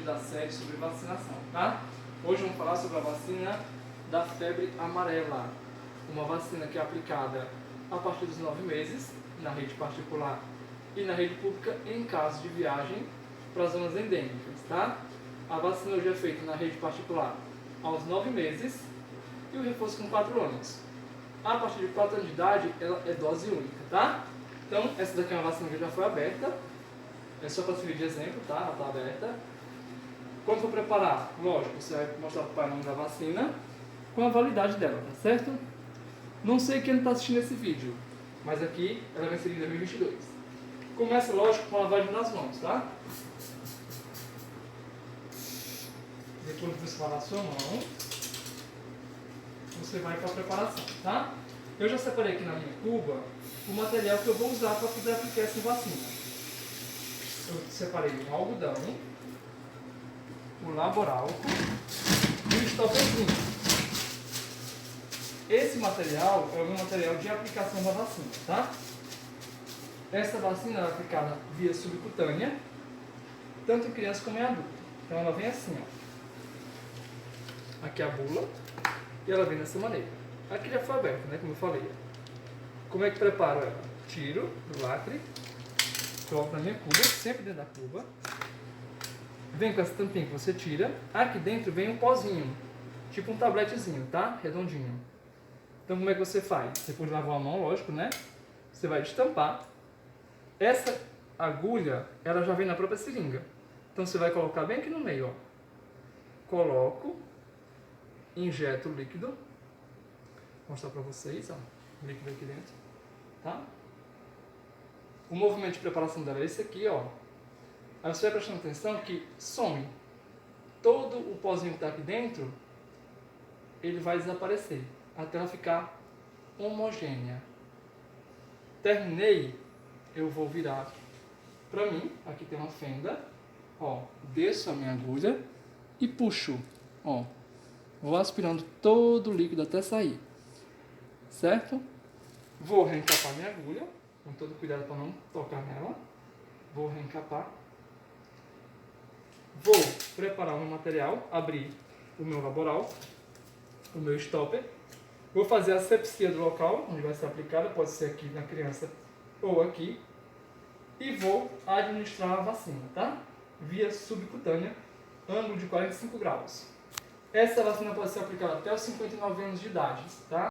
da série sobre vacinação, tá? Hoje vamos falar sobre a vacina da febre amarela, uma vacina que é aplicada a partir dos 9 meses na rede particular e na rede pública em caso de viagem para zonas endêmicas, tá? A vacina hoje é feita na rede particular aos 9 meses e o reforço com 4 anos. A partir de 4 anos de idade, ela é dose única, tá? Então, essa daqui é uma vacina que já foi aberta. É só para servir de exemplo, tá? Ela está aberta. Quando for preparar, lógico, você vai mostrar para o pai o nome da vacina com a validade dela, tá certo? Não sei quem está assistindo esse vídeo, mas aqui ela vai ser em 2022. Começa, lógico, com a lavagem das mãos, tá? Depois que você lavar a sua mão, você vai para a preparação, tá? Eu já separei aqui na minha cuba o material que eu vou usar para poder aplicar essa vacina. Eu separei o algodão, o laborálcool e o stopperzinho. Esse material é o meu material de aplicação da vacina, tá? Essa vacina é aplicada via subcutânea, tanto em criança como em adulto. Então ela vem assim, ó. Aqui a bula e ela vem dessa maneira. Aqui já foi aberta, né? Como eu falei. Como é que preparo ela? Tiro do lacre, coloco na minha cuba, sempre dentro da cuba. Vem com essa tampinha que você tira. Aqui dentro vem um pozinho, tipo um tabletezinho, tá? Redondinho. Então como é que você faz? Depois de lavar a mão, lógico, né? Você vai destampar. Essa agulha, ela já vem na própria seringa. Então você vai colocar bem aqui no meio, ó. Coloco, injeto o líquido. Vou mostrar pra vocês, ó. O líquido aqui dentro, tá? O movimento de preparação dela é esse aqui, ó. Aí você vai prestando atenção que some. Todo o pozinho que está aqui dentro, ele vai desaparecer, até ela ficar homogênea. Terminei, eu vou virar para mim. Aqui tem uma fenda, ó. Desço a minha agulha e puxo, ó. Vou aspirando todo o líquido até sair, certo? Vou reencapar minha agulha, com todo cuidado para não tocar nela. Vou reencapar. Vou preparar o meu material, abrir o meu laboral, o meu stopper. Vou fazer a asepsia do local onde vai ser aplicada, pode ser aqui na criança ou aqui. E vou administrar a vacina, tá? Via subcutânea, ângulo de 45 graus. Essa vacina pode ser aplicada até os 59 anos de idade, tá?